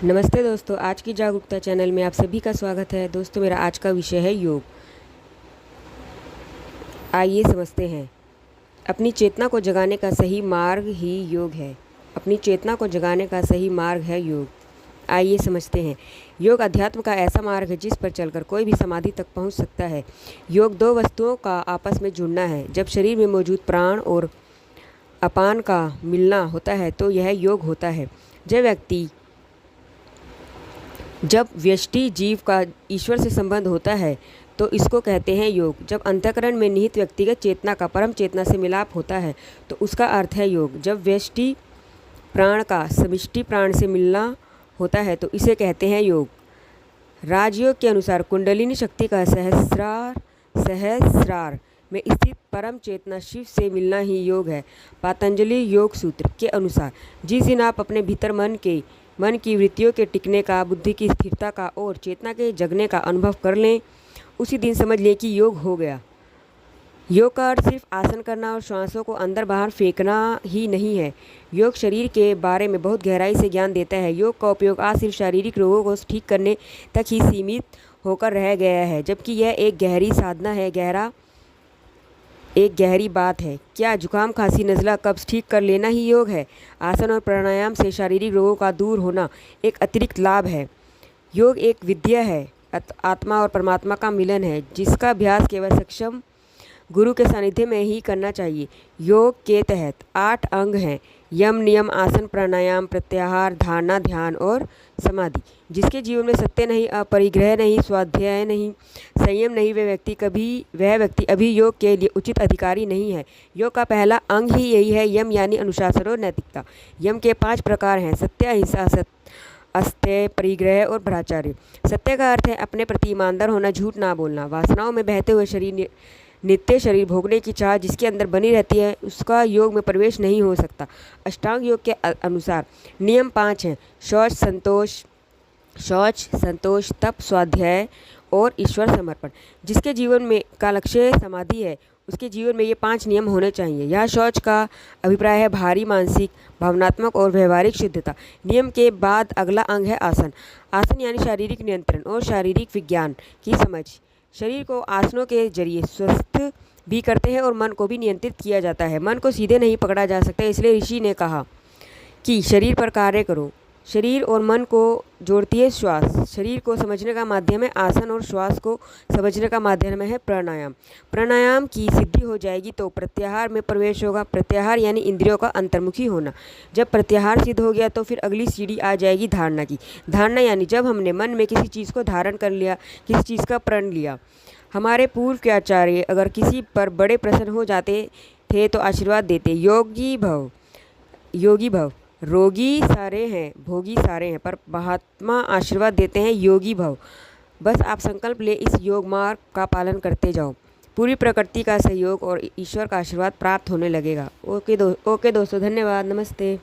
नमस्ते दोस्तों, आज की जागरूकता चैनल में आप सभी का स्वागत है। दोस्तों, मेरा आज का विषय है योग। आइए समझते हैं। अपनी चेतना को जगाने का सही मार्ग ही योग है। अपनी चेतना को जगाने का सही मार्ग है योग। आइए समझते हैं। योग अध्यात्म का ऐसा मार्ग है जिस पर चलकर कोई भी समाधि तक पहुंच सकता है। योग दो वस्तुओं का आपस में जुड़ना है। जब शरीर में मौजूद प्राण और अपान का मिलना होता है तो यह योग होता है। जब व्यष्टि जीव का ईश्वर से संबंध होता है तो इसको कहते हैं योग। जब अंतःकरण में निहित व्यक्तिगत चेतना का परम चेतना से मिलाप होता है तो उसका अर्थ है योग। जब व्यष्टि प्राण का समष्टि प्राण से मिलना होता है तो इसे कहते हैं योग। राजयोग के अनुसार कुंडलिनी शक्ति का सहस्रार में स्थित परम चेतना शिव से मिलना ही योग है। पतंजलि योग सूत्र के अनुसार जिस दिन आप अपने भीतर मन की वृत्तियों के टिकने का, बुद्धि की स्थिरता का और चेतना के जगने का अनुभव कर लें, उसी दिन समझ लें कि योग हो गया। योग का अर्थ सिर्फ आसन करना और श्वासों को अंदर बाहर फेंकना ही नहीं है। योग शरीर के बारे में बहुत गहराई से ज्ञान देता है। योग का उपयोग आज सिर्फ शारीरिक रोगों को ठीक करने तक ही सीमित होकर रह गया है, जबकि यह एक गहरी साधना है, एक गहरी बात है। क्या जुकाम, खांसी, नज़ला, कब्ज ठीक कर लेना ही योग है? आसन और प्राणायाम से शारीरिक रोगों का दूर होना एक अतिरिक्त लाभ है। योग एक विद्या है, आत्मा और परमात्मा का मिलन है, जिसका अभ्यास केवल सक्षम गुरु के सानिध्य में ही करना चाहिए। योग के तहत 8 अंग हैं: यम, नियम, आसन, प्राणायाम, प्रत्याहार, धारणा, ध्यान और समाधि। जिसके जीवन में सत्य नहीं, अपरिग्रह नहीं, स्वाध्याय नहीं, संयम नहीं, वह व्यक्ति अभी योग के लिए उचित अधिकारी नहीं है। योग का पहला अंग ही यही है, यम यानी अनुशासन और नैतिकता। यम के 5 प्रकार हैं: सत्य, अहिंसा, अस्तेय, परिग्रह और ब्रह्मचर्य। सत्य का अर्थ है अपने प्रति ईमानदार होना, झूठ ना बोलना। वासनाओं में बहते हुए नित्य शरीर भोगने की चाह जिसके अंदर बनी रहती है, उसका योग में प्रवेश नहीं हो सकता। अष्टांग योग के अनुसार नियम 5 हैं: शौच, संतोष, तप, स्वाध्याय और ईश्वर समर्पण। जिसके जीवन में का लक्ष्य समाधि है, उसके जीवन में ये 5 नियम होने चाहिए। यह शौच का अभिप्राय है भारी मानसिक, भावनात्मक और व्यवहारिक शुद्धता। नियम के बाद अगला अंग है आसन। आसन यानी शारीरिक नियंत्रण और शारीरिक विज्ञान की समझ। शरीर को आसनों के जरिए स्वस्थ भी करते हैं और मन को भी नियंत्रित किया जाता है। मन को सीधे नहीं पकड़ा जा सकता, इसलिए ऋषि ने कहा कि शरीर पर कार्य करो। शरीर और मन को जोड़ती है श्वास। शरीर को समझने का माध्यम है आसन और श्वास को समझने का माध्यम है प्राणायाम। प्राणायाम की सिद्धि हो जाएगी तो प्रत्याहार में प्रवेश होगा। प्रत्याहार यानी इंद्रियों का अंतर्मुखी होना। जब प्रत्याहार सिद्ध हो गया तो फिर अगली सीढ़ी आ जाएगी धारणा की। धारणा यानी जब हमने मन में किसी चीज़ को धारण कर लिया, किसी चीज़ का प्रण लिया। हमारे पूर्व के आचार्य अगर किसी पर बड़े प्रसन्न हो जाते थे तो आशीर्वाद देते, योगी भव। रोगी सारे हैं, भोगी सारे हैं, पर महात्मा आशीर्वाद देते हैं, योगी भव। बस आप संकल्प ले इस योग मार्ग का पालन करते जाओ, पूरी प्रकृति का सहयोग और ईश्वर का आशीर्वाद प्राप्त होने लगेगा। ओके दोस्तों, धन्यवाद, नमस्ते।